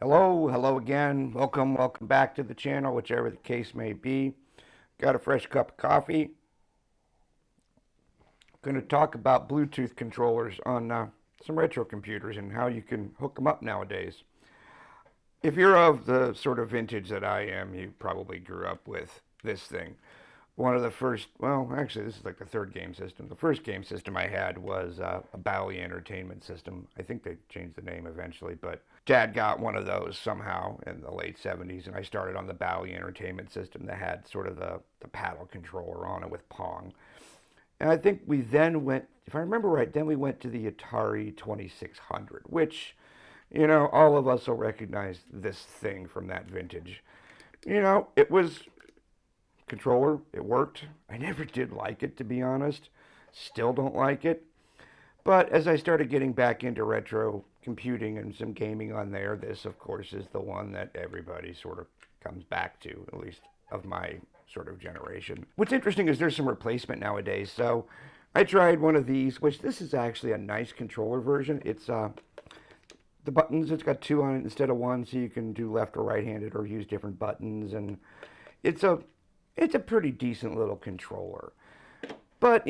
Hello again. Welcome back to the channel, whichever the case may be. Got a fresh cup of coffee. Going to talk about Bluetooth controllers on some retro computers and how you can hook them up nowadays. If you're of the sort of vintage that I am, you probably grew up with this thing. One of the first, well, actually, this is like the third game system. The first game system I had was a Bally Entertainment System. I think they changed the name eventually, but Dad got one of those somehow in the late 70s, and I started on the Bally Entertainment System that had sort of the paddle controller on it with Pong. And I think we then went, if I remember right, then we went to the Atari 2600, which, all of us will recognize this thing from that vintage. It was controller. It worked. I never did like it, to be honest. Still don't like it. But as I started getting back into retro computing and some gaming on there, this, of course, is the one that everybody sort of comes back to, at least of my sort of generation. What's interesting is there's some replacement nowadays. So I tried one of these, which this is actually a nice controller version. It's the buttons, it's got two on it instead of one, so you can do left or right-handed or use different buttons. And it's a pretty decent little controller. But,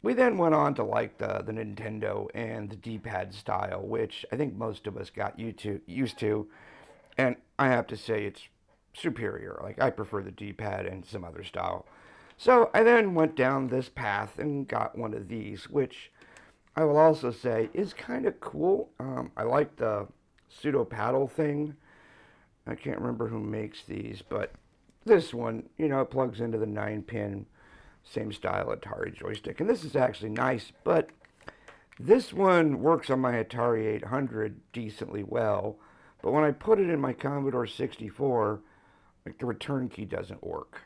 we then went on to like the Nintendo and the D-pad style, which I think most of us got used to. And I have to say it's superior. Like, I prefer the D-pad and some other style. So I then went down this path and got one of these, which I will also say is kind of cool. I like the pseudo paddle thing. I can't remember who makes these, but this one, it plugs into the 9-pin, same style Atari joystick. And this is actually nice, but this one works on my Atari 800 decently well. But when I put it in my Commodore 64, like the return key doesn't work.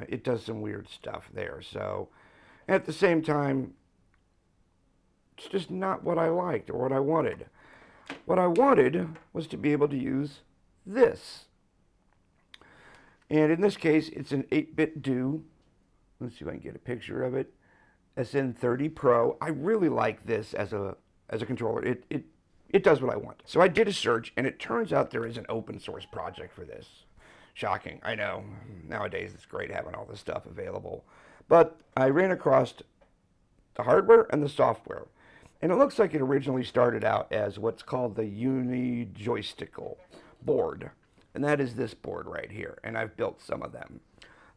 It does some weird stuff there. So at the same time, it's just not what I liked or what I wanted. What I wanted was to be able to use this. And in this case, it's an 8-bit do. Let's see if I can get a picture of it. SN30 Pro. I really like this as a controller. It does what I want. So I did a search, and it turns out there is an open source project for this. Shocking, I know. Nowadays, it's great having all this stuff available. But I ran across the hardware and the software. And it looks like it originally started out as what's called the Unijoysticle board. And that is this board right here. And I've built some of them.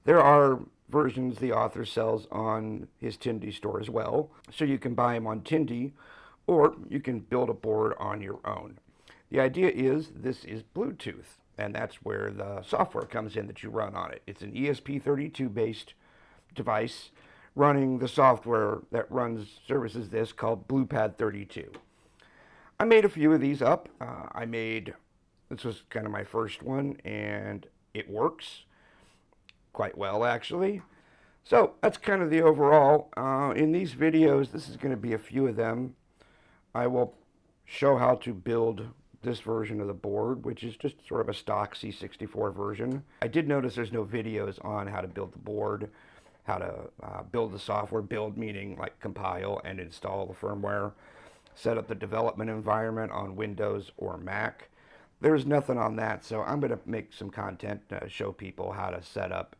There are versions the author sells on his Tindy store as well. So you can buy them on Tindy, or you can build a board on your own. The idea is this is Bluetooth, and that's where the software comes in that you run on it. It's an ESP32 based device running the software that services this called BluePad32. I made a few of these up. This was kind of my first one, and it works quite well, actually. So that's kind of the overall. In these videos, this is going to be a few of them. I will show how to build this version of the board, which is just sort of a stock C64 version. I did notice there's no videos on how to build the board, how to build the software, build meaning like compile and install the firmware, set up the development environment on Windows or Mac. There's nothing on that, so I'm going to make some content to show people how to set up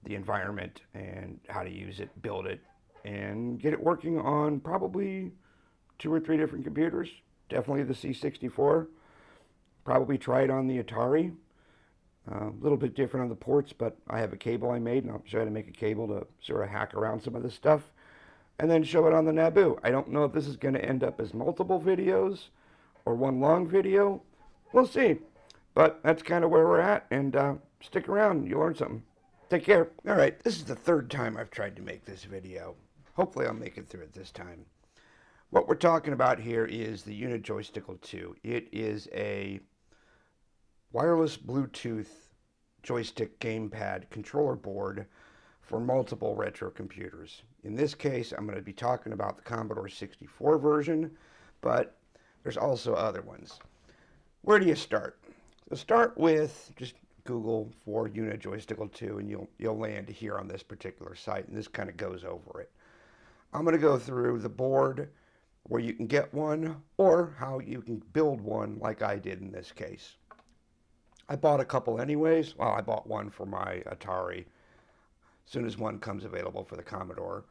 the environment and how to use it, build it, and get it working on probably 2 or 3 different computers. Definitely the C64. Probably try it on the Atari. A little bit different on the ports, but I have a cable I made, and I'll show you how to make a cable to sort of hack around some of this stuff, and then show it on the Naboo. I don't know if this is going to end up as multiple videos or one long video. We'll see. But that's kind of where we're at, and stick around. You'll learn something. Take care. All right, this is the third time I've tried to make this video. Hopefully I'll make it through it this time. What we're talking about here is the Unijoysticle2. It is a wireless Bluetooth joystick gamepad controller board for multiple retro computers. In this case, I'm going to be talking about the Commodore 64 version, but there's also other ones. Where do you start? So start with just Google for Unijoysticle2, and you'll land here on this particular site, and this kind of goes over it. I'm going to go through the board, where you can get one, or how you can build one like I did in this case. I bought a couple anyways. Well, I bought one for my Atari. As soon as one comes available for the Commodore,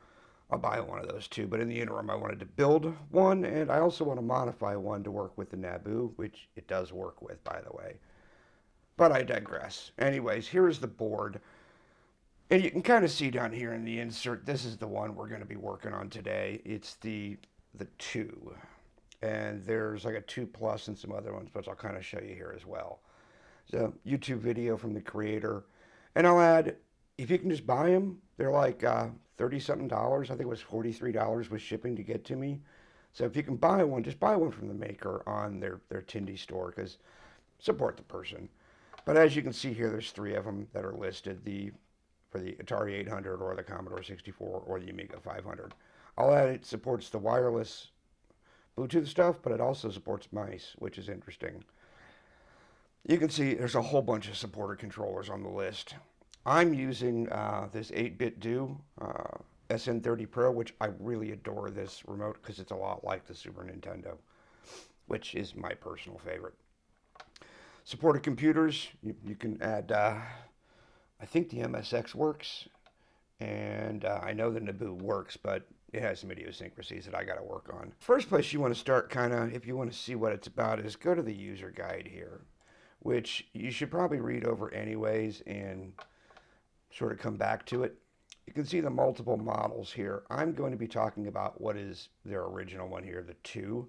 I'll buy one of those too. But in the interim, I wanted to build one, and I also want to modify one to work with the Naboo, which it does work with, by the way. But I digress. Anyways, here's the board. And you can kind of see down here in the insert, this is the one we're going to be working on today. It's the 2. And there's like a 2 Plus and some other ones, which I'll kind of show you here as well. So YouTube video from the creator. And I'll add, if you can just buy them, they're like 30 something dollars. I think it was $43 with shipping to get to me. So if you can buy one, just buy one from the maker on their Tindy store, because support the person. But as you can see here, there's 3 of them that are listed, for the Atari 800 or the Commodore 64 or the Amiga 500. I'll add it supports the wireless Bluetooth stuff, but it also supports mice, which is interesting. You can see there's a whole bunch of supported controllers on the list. I'm using this 8-bit do SN30 Pro, which I really adore this remote because it's a lot like the Super Nintendo, which is my personal favorite. Supported computers, you can add, I think the MSX works, and I know the Naboo works, but it has some idiosyncrasies that I got to work on. First place you want to start, kind of, if you want to see what it's about, is go to the user guide here, which you should probably read over anyways and sort of come back to it. You can see the multiple models here. I'm going to be talking about what is their original one here, the 2.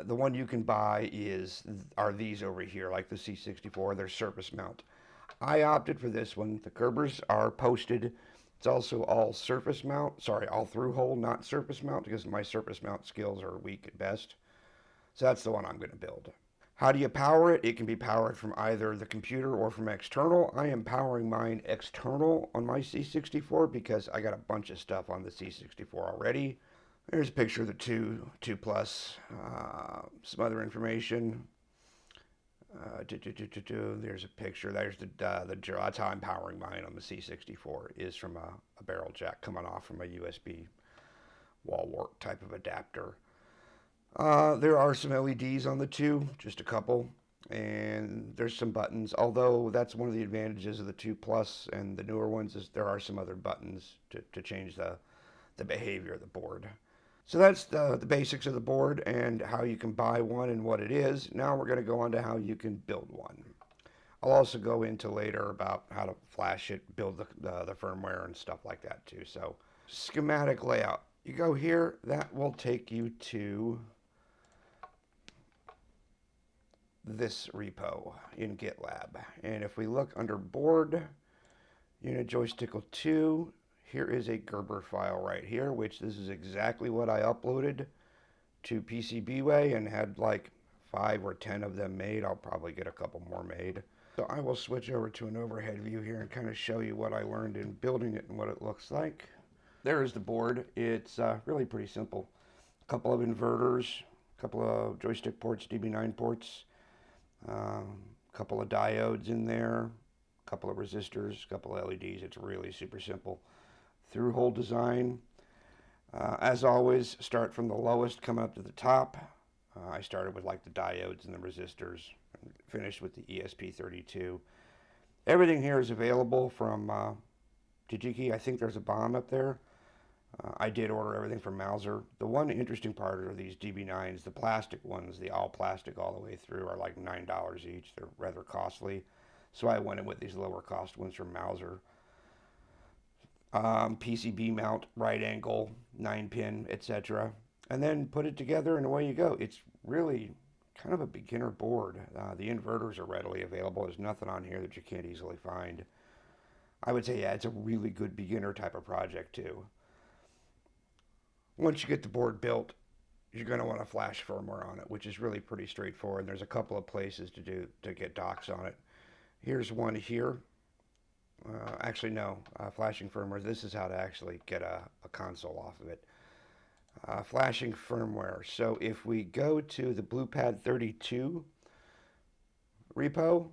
The one you can buy are these over here, like the C64. They're surface mount. I opted for this one. The Kerbers are posted. It's also all surface mount. Sorry, all through hole, not surface mount, because my surface mount skills are weak at best. So that's the one I'm going to build. How do you power it? It can be powered from either the computer or from external. I am powering mine external on my C64 because I got a bunch of stuff on the C64 already. There's a picture of the 2 Plus, some other information. There's a picture. There's that's how I'm powering mine on the C64, is from a barrel jack coming off from a USB wall wart type of adapter. There are some LEDs on the 2, just a couple, and there's some buttons, although that's one of the advantages of the 2 Plus and the newer ones, is there are some other buttons to change the behavior of the board. So that's the basics of the board and how you can buy one and what it is. Now we're going to go on to how you can build one. I'll also go into later about how to flash it, build the firmware and stuff like that too. So schematic layout. You go here, that will take you to this repo in GitLab. And if we look under board, Unijoysticle2, here is a Gerber file right here, which this is exactly what I uploaded to PCBWay and had like 5 or 10 of them made. I'll probably get a couple more made. So I will switch over to an overhead view here and kind of show you what I learned in building it and what it looks like. There is the board. It's really pretty simple. A couple of inverters, a couple of joystick ports, DB9 ports, a couple of diodes in there, a couple of resistors, a couple of LEDs. It's really super simple. Through hole design. As always, start from the lowest, come up to the top. I started with like the diodes and the resistors, and finished with the ESP32. Everything here is available from Tijiki. I think there's a bomb up there. I did order everything from Mauser. The one interesting part are these DB9s, the plastic ones, the all plastic all the way through, are like $9 each. They're rather costly. So I went in with these lower cost ones from Mauser. PCB mount, right angle, 9-pin, etc. And then put it together and away you go. It's really kind of a beginner board. The inverters are readily available. There's nothing on here that you can't easily find. I would say, yeah, it's a really good beginner type of project too. Once you get the board built, you're going to want to flash firmware on it, which is really pretty straightforward. There's a couple of places to get docs on it. Here's one here. Actually, no, flashing firmware. This is how to actually get a console off of it. Flashing firmware. So if we go to the BluePad32 repo,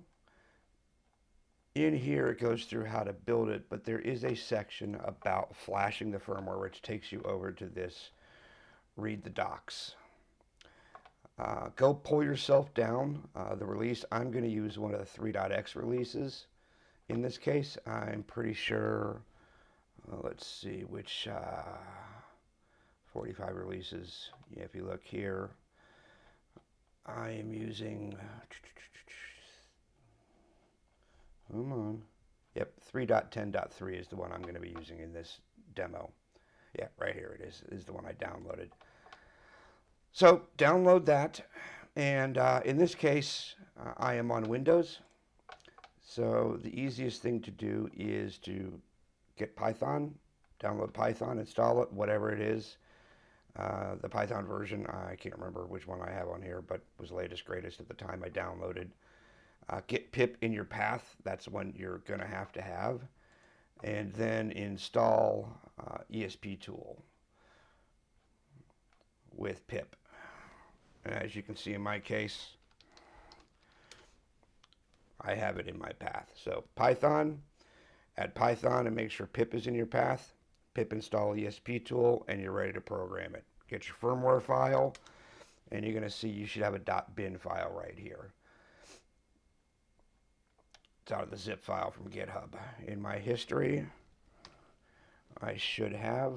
in here it goes through how to build it, but there is a section about flashing the firmware which takes you over to this read the docs. Go pull yourself down. The release, I'm going to use one of the 3.x releases. In this case, I'm pretty sure, let's see, which 45 releases. Yeah, if you look here, I am using, come on. Yep, 3.10.3 is the one I'm going to be using in this demo. Yeah, right here it is the one I downloaded. So download that, and in this case, I am on Windows. So the easiest thing to do is to get Python, download Python, install it, whatever it is. The Python version, I can't remember which one I have on here, but was latest, greatest at the time I downloaded. Get pip in your path, that's one you're going to have. And then install ESP_tool with pip. And as you can see in my case, I have it in my path. So Python, add Python and make sure pip is in your path. Pip install ESP_tool and you're ready to program it. Get your firmware file and you're going to see you should have a .bin file right here. It's out of the zip file from GitHub. In my history, I should have.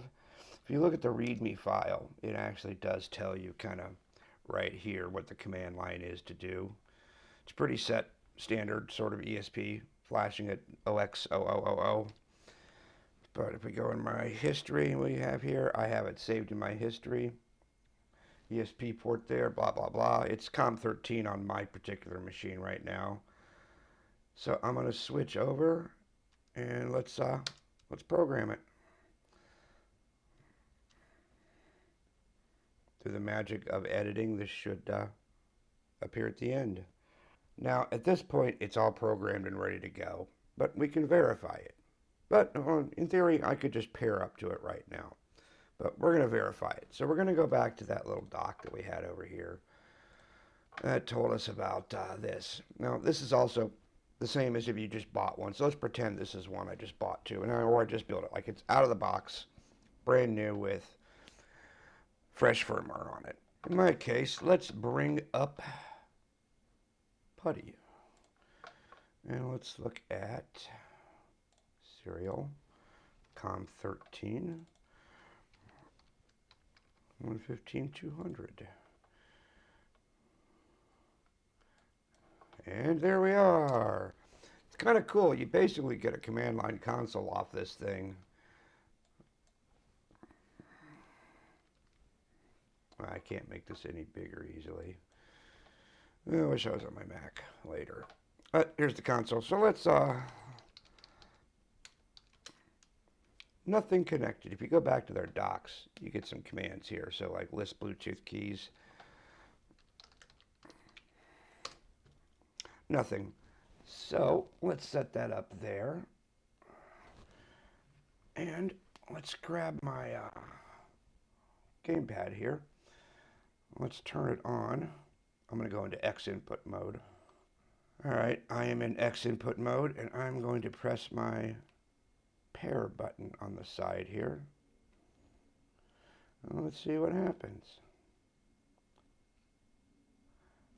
If you look at the README file, it actually does tell you kind of right here what the command line is to do. It's pretty set, standard sort of ESP, flashing at 0x0000. But if we go in my history, we have here, I have it saved in my history. ESP port there, blah, blah, blah. It's COM13 on my particular machine right now. So I'm going to switch over and let's program it. Through the magic of editing, this should appear at the end. Now, at this point, it's all programmed and ready to go, but we can verify it. But in theory, I could just pair up to it right now. But we're going to verify it. So we're going to go back to that little doc that we had over here. That told us about this. Now, this is also the same as if you just bought one. So let's pretend this is one I just bought too, or I just built it. Like it's out of the box, brand new with fresh firmware on it. In my case, let's bring up Putty. And let's look at serial COM13 115-200. And there we are. It's kind of cool. You basically get a command line console off this thing. I can't make this any bigger easily. I wish I was on my Mac later. But here's the console. So let's, nothing connected. If you go back to their docs, you get some commands here. So like list Bluetooth keys. Nothing. So let's set that up there. And let's grab my gamepad here. Let's turn it on. I'm going to go into X input mode. All right, I am in X input mode, and I'm going to press my pair button on the side here. Well, let's see what happens.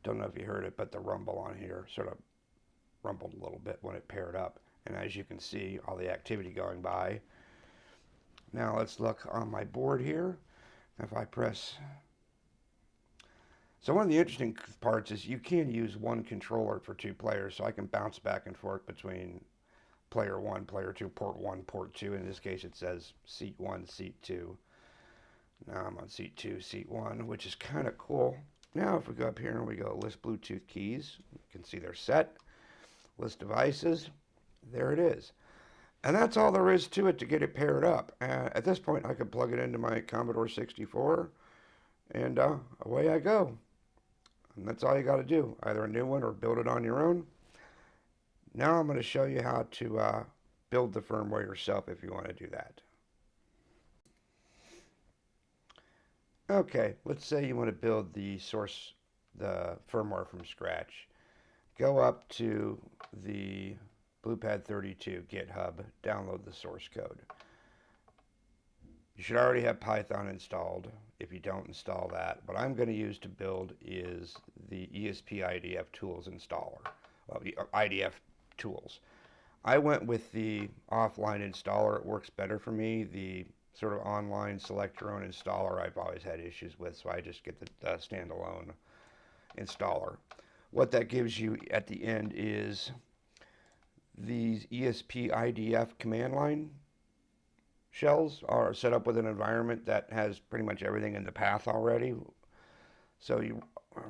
Don't know if you heard it, but the rumble on here sort of rumbled a little bit when it paired up. And as you can see, all the activity going by. Now let's look on my board here. If I press... So one of the interesting parts is you can use one controller for two players, so I can bounce back and forth between player 1, player 2, port 1, port 2. In this case it says seat 1, seat 2. Now I'm on seat 2, seat 1, which is kind of cool. Now if we go up here and we go list Bluetooth keys, you can see they're set. List devices, there it is. And that's all there is to it to get it paired up. At this point I can plug it into my Commodore 64 and away I go. And that's all you got to do, either a new one or build it on your own. Now I'm going to show you how to build the firmware yourself if you want to do that. Okay, let's say you want to build the firmware from scratch. Go up to the BluePad32 GitHub, download the source code. You should already have Python installed. if you don't install that. What I'm going to use to build is the ESP IDF tools installer, well, the IDF tools. I went with the offline installer. It works better for me. The sort of online select your own installer I've always had issues with, so I just get the standalone installer. What that gives you at the end is these ESP IDF command line shells are set up with an environment that has pretty much everything in the path already. So you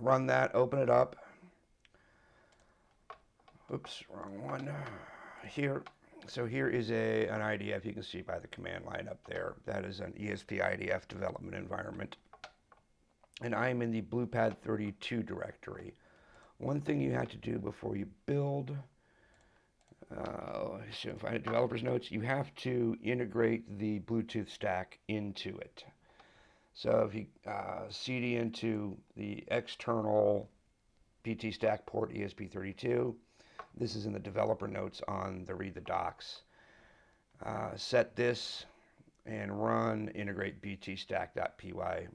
run that, open it up. Oops, wrong one. Here. So here is an IDF. You can see by the command line up there. That is an ESP IDF development environment. And I'm in the BluePad32 directory. One thing you have to do before you build, so find developer's notes, you have to integrate the Bluetooth stack into it. So if you CD into the external PT stack port ESP32, this is in the developer notes on the read the docs. Set this and run integrate btstack.py. I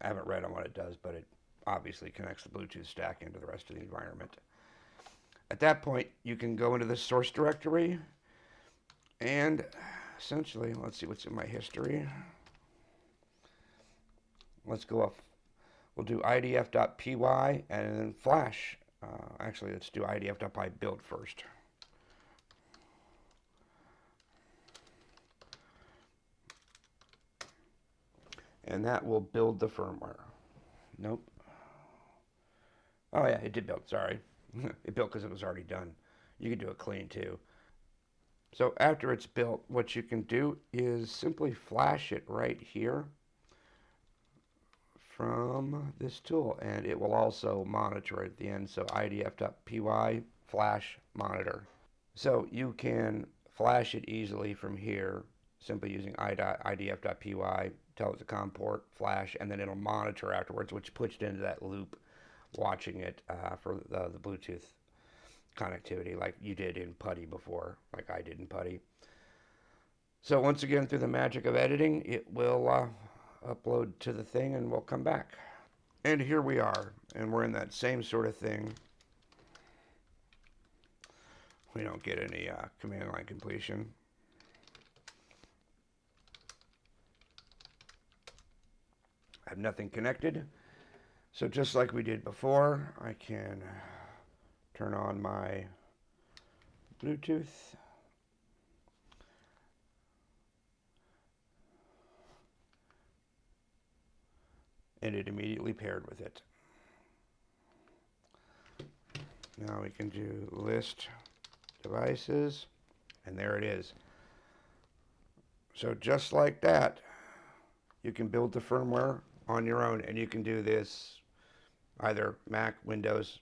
haven't read on what it does, but it obviously connects the Bluetooth stack into the rest of the environment. At that point, you can go into the source directory and essentially, let's see what's in my history. Let's go up. We'll do idf.py and then flash. Actually, let's do idf.py build first. And that will build the firmware. Nope. Oh yeah, it did build, sorry. It built because it was already done. You can do it clean too. So after it's built, what you can do is simply flash it right here from this tool, and it will also monitor at the end. So idf.py flash monitor. So you can flash it easily from here simply using idf.py, tell it to COM port, flash, and then it'll monitor afterwards, which puts it into that loop, watching it for the Bluetooth connectivity like you did in PuTTY before, like I did in PuTTY. So once again, through the magic of editing, it will upload to the thing and we'll come back. And here we are, and we're in that same sort of thing. We don't get any command line completion. I have nothing connected. So just like we did before, I can turn on my Bluetooth. And it immediately paired with it. Now we can do list devices, and there it is. So just like that, you can build the firmware on your own, and you can do this either Mac, Windows.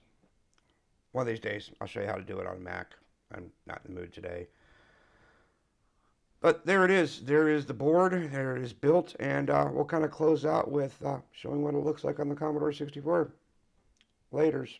One of these days, I'll show you how to do it on Mac. I'm not in the mood today. But there it is. There is the board. There it is built, and we'll kind of close out with showing what it looks like on the Commodore 64. Laters.